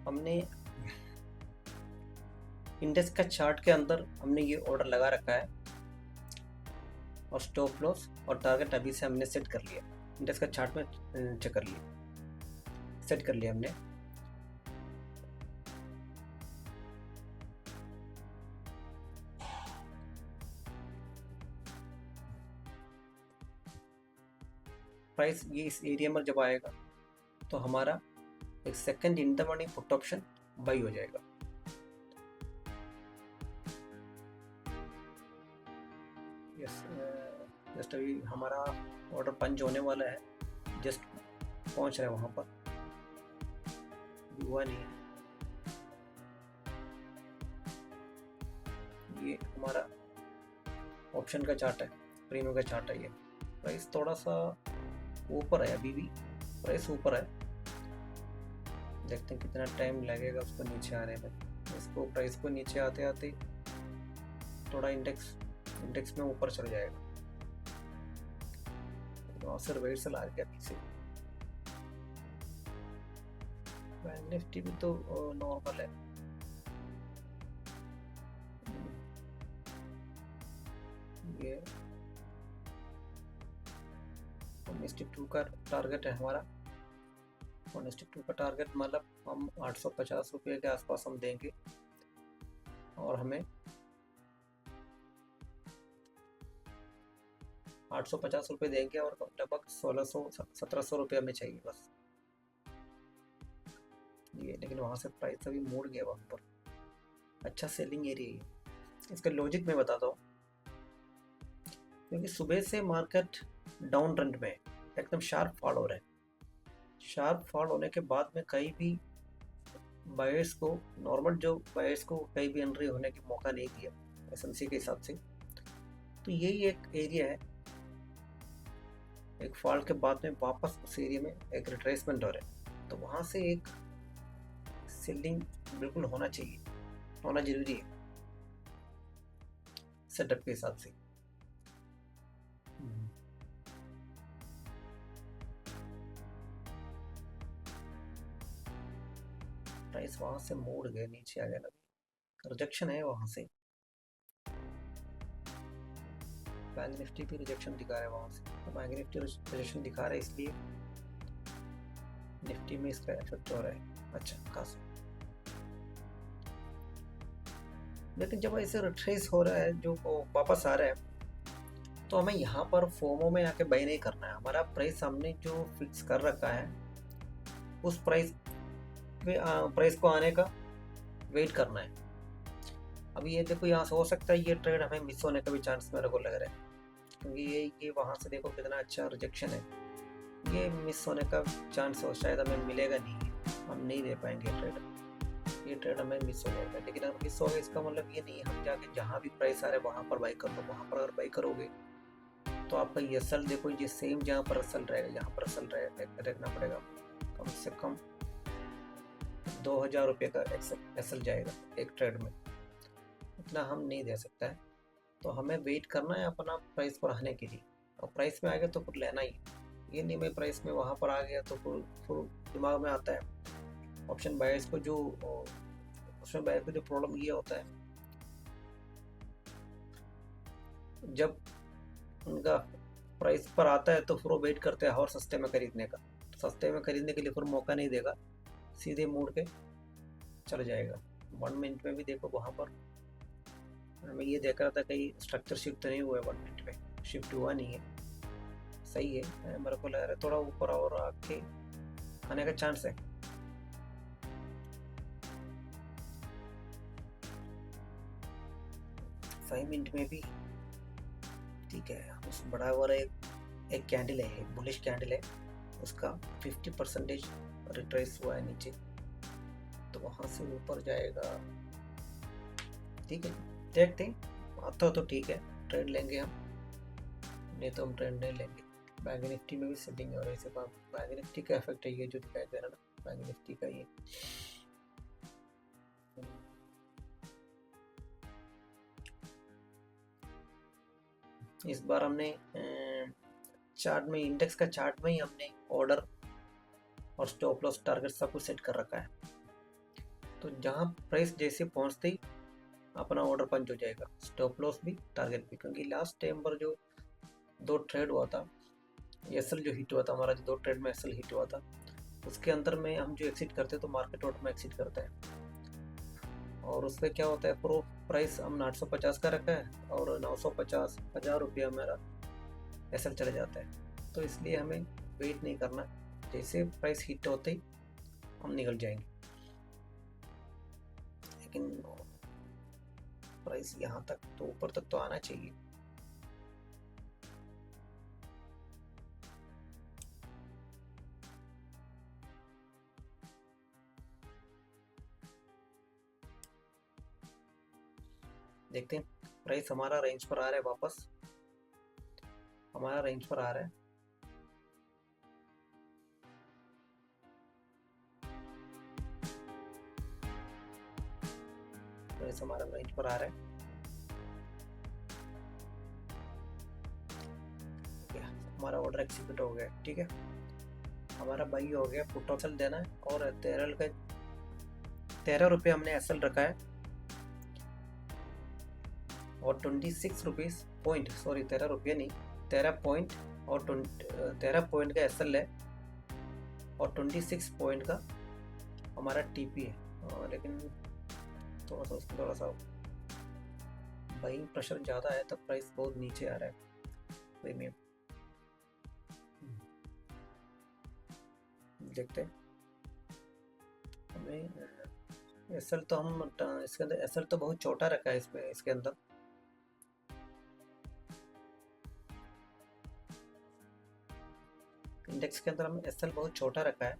हमने इंडेक्स का चार्ट के अंदर हमने ये ऑर्डर लगा रखा है और स्टॉप लॉस और टारगेट अभी से हमने सेट कर लिया। इंडेक्स का चार्ट में चेक कर लिया, सेट कर लिया हमने। प्राइस ये इस एरिया में जब आएगा तो हमारा एक second in the money put option by हो जाएगा। यस, जस्ट अभी हमारा ऑर्डर पंच होने वाला है, जस्ट पहुंच रहा है वहां पर, हुआ नहीं। ये हमारा ऑप्शन का चार्ट है, प्रीमियम का चार्ट है। ये प्राइस थोड़ा सा ऊपर है, अभी भी प्राइस ऊपर है। देखते हैं कितना टाइम लगेगा उसको नीचे आने में। इसको प्राइस को नीचे आते आते थोड़ा इंडेक्स में ऊपर चल जाएगा। तो सर वेट से ला गया पीछे। निफ्टी भी तो नॉर्मल है। ये निफ्टी 2 का टारगेट है हमारा। और निफ्टी 2 का टारगेट मतलब हम 850 रुपये के आसपास हम देंगे और हमें 850 रुपये देंगे और लगभग 1600-1700 रुपये हमें चाहिए बस ये। लेकिन वहाँ से प्राइस अभी मोड़ गया वहाँ पर, अच्छा सेलिंग एरिया है। इसका लॉजिक मैं बताता हूँ। क्योंकि सुबह से मार्केट डाउन ट्रेंड में एकदम शार्प फॉल हो रहा है। शार्प फॉल होने के बाद में कहीं भी बायर्स को, नॉर्मल जो बायर्स को कहीं भी एंट्री होने की मौका नहीं दिया एसएमसी के हिसाब से। तो यही एक एरिया है, एक फॉल के बाद में वापस उस एरिया में एक रिट्रेसमेंट हो रहा है। तो वहाँ से एक सेलिंग बिल्कुल होना चाहिए, होना जरूरी है सेटअप के हिसाब से। प्राइस वहां से मोड़ गए, नीचे आ गया ना, रिजेक्शन है वहां से। बैंक निफ्टी भी रिजेक्शन दिखा रहा है वहां से। तो बैंक निफ्टी रिजेक्शन दिखा रहा है, इसलिए निफ्टी में इसका इफेक्ट हो रहा है अच्छा खासा। लेकिन जब ऐसे रिट्रेस हो रहा है, जो वापस आ रहा है, तो हमें यहाँ पर फोमो में आके बाई नहीं करना है। हमारा प्राइस हमने जो फिक्स कर रखा है उस प्राइस को आने का वेट करना है। अब ये देखो, यहाँ से हो सकता है ये ट्रेड हमें मिस होने का भी चांस मेरे को लग रहा है। क्योंकि ये वहाँ से देखो कितना अच्छा रिजेक्शन है, ये मिस होने का चांस हो, शायद हमें मिलेगा नहीं, हम नहीं दे पाएंगे ट्रेड। ये ट्रेड हमें मिस हो जाएगा। लेकिन अगर मिस हो गया इसका मतलब ये नहीं है हम जाके जहाँ भी प्राइस आ रहा है वहाँ पर बाई कर लो। वहाँ पर अगर बाई करोगे तो आपका ये सल देखो, ये सेम जहाँ पर सल रहेगा, यहाँ पर सल रखना पड़ेगा। कम से कम 2000 रुपये का एसल जाएगा एक ट्रेड में, इतना हम नहीं दे सकता है। तो हमें वेट करना है अपना प्राइस पर आने के लिए, और प्राइस में आ गया तो फिर लेना ही। ये नहीं मैं प्राइस में वहाँ पर आ गया तो फिर दिमाग में आता है ऑप्शन बायर्स को, जो प्रॉब्लम ये होता है जब उनका प्राइस पर आता है तो फिर वो वेट करते हैं और सस्ते में खरीदने का। तो सस्ते में खरीदने के लिए फिर मौका नहीं देगा, सीधे मोड़ के चल जाएगा। 1 मिनट में भी देखो वहाँ पर मैं ये देख रहा था कहीं स्ट्रक्चर शिफ्ट तो नहीं हुआ है, 1 मिनट में शिफ्ट हुआ नहीं है, सही है। मेरे को लग रहा है थोड़ा ऊपर और आके आने का चांस है। फाइव मिनट में भी ठीक है। उस बड़ा हुआ एक कैंडल है, एक बुलिश कैंडल है, उसका 50% रिट्रेस हुआ है नीचे, तो वहां से ऊपर जाएगा। ठीक है, देखते हैं आता तो ठीक है, ट्रेड लेंगे हम, नहीं तो हम ट्रेड नहीं लेंगे। बैंक निफ्टी में भी सेटिंग है, और ऐसे बैंक निफ्टी का इफेक्ट है ये जो दिखाई दे रहा ना, बैंक निफ्टी का ये। इस बार हमने चार्ट में, इंडेक्स का चार्ट में ही हमने ऑर्डर और स्टॉप लॉस टारगेट सब कुछ सेट कर रखा है। तो जहाँ प्राइस जैसे पहुँचते ही अपना ऑर्डर पंच हो जाएगा, स्टॉप लॉस भी टारगेट भी। क्योंकि लास्ट टाइम पर जो 2 ट्रेड हुआ था, एसएल जो हिट हुआ था हमारा, जो 2 ट्रेड में एसएल हिट हुआ था, उसके अंदर में हम जो एक्सिट करते हैं तो मार्केट ऑर्डर में एक्सिट करते हैं। और उसमें क्या होता है, प्रो प्राइस हमने 850 का रखा है और 950 1000 रुपया मेरा एसएल चले जाता है। तो इसलिए हमें वेट नहीं करना, जैसे प्राइस हिट होते ही हम निकल जाएंगे। लेकिन प्राइस यहाँ तक तो ऊपर तक तो आना चाहिए। देखते हैं, प्राइस हमारा रेंज पर आ रहा है, वापस हमारा रेंज पर आ रहा है। प्राइस हमारा रेंज पर आ रहा है। हमारा ऑर्डर एक्सिक्यूट हो गया, ठीक है, हमारा बाई हो गया। पुट ऑप्शन देना है और 13 रुपये हमने एसएल रखा है और 26 रुपीज़ पॉइंट, सॉरी 13 रुपये नहीं, 13 पॉइंट और 13 पॉइंट का एसएल है और 26 पॉइंट का हमारा टीपी है। लेकिन थोड़ा सा बाइंग प्रेशर ज़्यादा है तो प्राइस बहुत नीचे आ रहा है प्रीमियम। देखते हैं, हमें एसएल तो हम इसके अंदर एसएल तो बहुत छोटा रखा है इसमें, इसके अंदर इंडेक्स के अंदर हमने एसएल बहुत छोटा रखा है।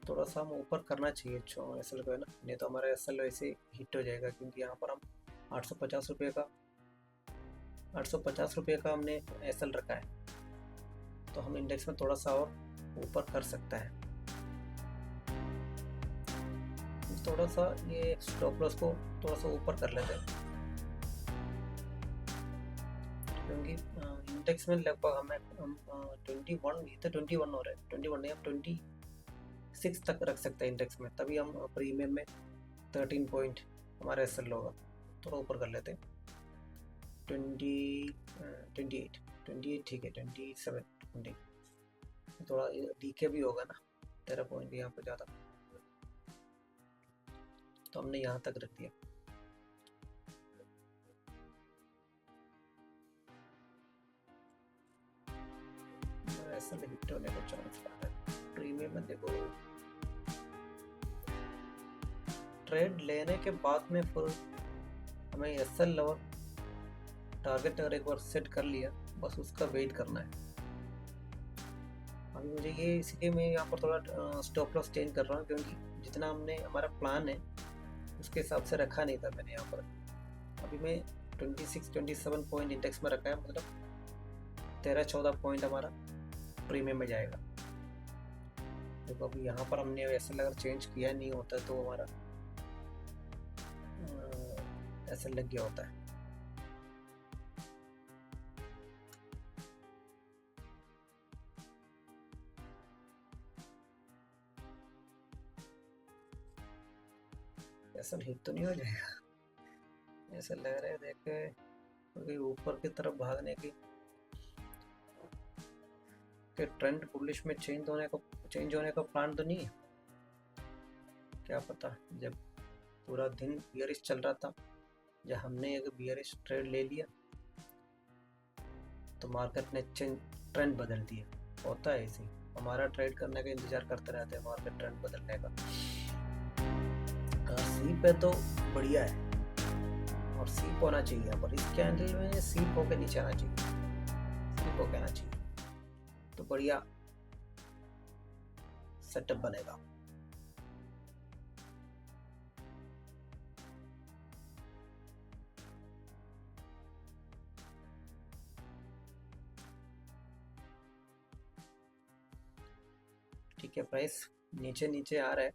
थोड़ा सा हम ऊपर करना चाहिए एसएल को, है ना, नहीं तो हमारा एसएल वैसे हिट हो जाएगा। क्योंकि यहाँ पर हम 850 रुपये का 850 रुपये का हमने एसएल रखा है, तो हम इंडेक्स में थोड़ा सा और ऊपर कर सकता है। थोड़ा सा ये स्टॉप लॉस को थोड़ा सा ऊपर कर लेते हैं, क्योंकि इंडेक्स में लगभग हमें 21 ये तो 21 हो रहा है, 21 नहीं, हम 26 तक रख सकते हैं इंडेक्स में, तभी हम प्रीमियम में 13 पॉइंट हमारा एसएल होगा। थोड़ा ऊपर कर लेते हैं, 28 ठीक है, 27 20, थोड़ा डीके भी होगा ना, 13 पॉइंट यहाँ पर ज़्यादा, तो हमने यहाँ तक रख दिया। ऐसा हिट होने का चांस है प्रीमियम में। देखो, ट्रेड लेने के बाद में फिर हमें एसएल लेवल टारगेट अगर एक बार सेट कर लिया, बस उसका वेट करना है। अभी मुझे ये इसलिए मैं यहाँ पर थोड़ा स्टॉप लॉस चेंज कर रहा हूँ, क्योंकि जितना हमने हमारा प्लान है उसके हिसाब से रखा नहीं था मैंने यहाँ पर। अभी मैं 26-27 पॉइंट इंडेक्स में रखा है, मतलब 13-14 पॉइंट हमारा प्रीमियम में जाएगा। देखो अभी यहाँ पर हमने एसएल अगर चेंज किया नहीं होता तो हमारा एसएल लग गया होता है। एसएल हिट तो नहीं हो जाएगा, ऐसा लग रहा है देखे, क्योंकि ऊपर की तरफ भागने की कि ट्रेंड बुलिश में चेंज होने का प्लान तो नहीं है। क्या पता, जब पूरा दिन बियरिश चल रहा था, जब हमने एक बियरिश ट्रेड ले लिया तो मार्केट ने ट्रेंड बदल दिया। होता है ऐसे, हमारा ट्रेड करने का इंतजार करते रहते हैं मार्केट ट्रेंड बदलने का। सीप है तो बढ़िया है, और सीप होना चाहिए यहाँ पर, इस कैंडल में सीप होकर नीचे आना चाहिए, सीप होकर आना चाहिए, तो बढ़िया सेटअप बनेगा। ठीक है, प्राइस नीचे नीचे आ रहा है,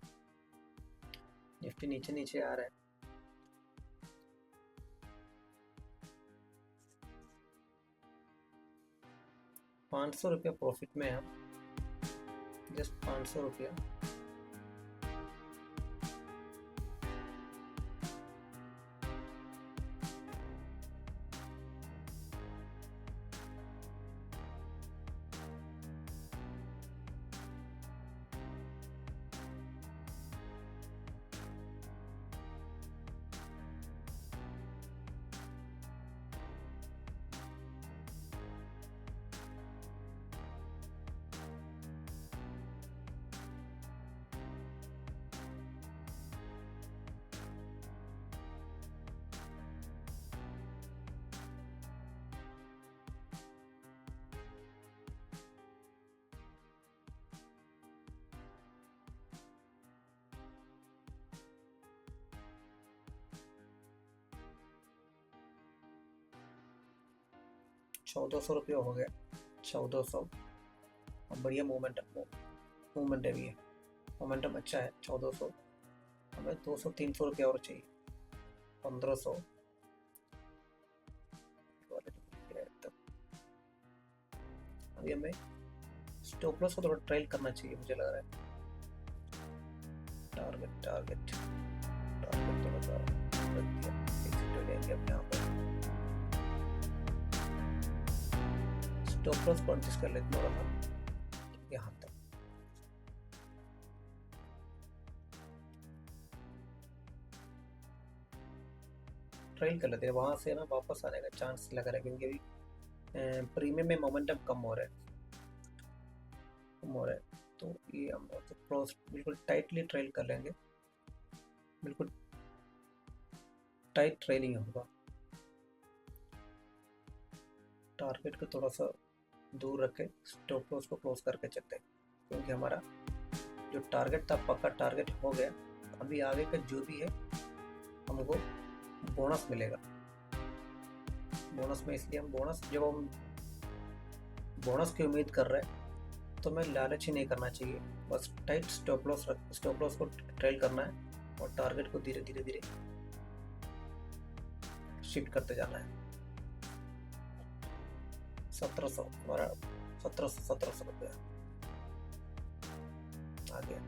निफ्टी नीचे नीचे आ रहा है। ₹500 प्रॉफिट में हम, जस्ट ₹500। 1400 रुपये हो गया, 1400। अब बढ़िया मूवमेंट है भी है, मोमेंटम अच्छा है 1400। हमें 200-300 रुपये और चाहिए, 1500। अभी हमें स्टॉप लॉस को थोड़ा ट्रेल करना चाहिए, मुझे लग रहा है। टारगेट टारगेट टारगेट थोड़ा सा रख दिया, एग्जिट लेंगे अपने यहाँ पर। स्टॉप लॉस को एडजस्ट कर लेते थोड़ा सा यहाँ तक। ट्रेल कर लेते हैं, वहाँ से ना वापस आने का चांस लग रहा है, क्योंकि अभी प्रीमियम में मोमेंटम कम हो रहा है, तो ये हम तो क्लोज बिल्कुल टाइटली ट्रेल कर लेंगे, बिल्कुल टाइट ट्रेलिंग होगा। टारगेट को थोड़ा सा दूर रख के स्टॉप लॉस को क्लोज करके चलते हैं, क्योंकि हमारा जो टारगेट था पक्का टारगेट हो गया। अभी आगे का जो भी है हमको बोनस मिलेगा। बोनस में इसलिए हम जब हम बोनस की उम्मीद कर रहे हैं तो हमें लालच ही नहीं करना चाहिए, बस टाइट स्टॉप लॉस को ट्रेल करना है और टारगेट को धीरे धीरे शिफ्ट करते जाना है। 1700 हमारा 1700 रुपया आ गया।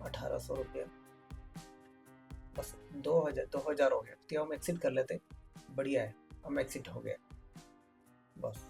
अठारह सौ रुपया, बस 2000 हो गया। तो हम एक्सिट कर लेते, बढ़िया है, हम एक्सिट हो गया बस।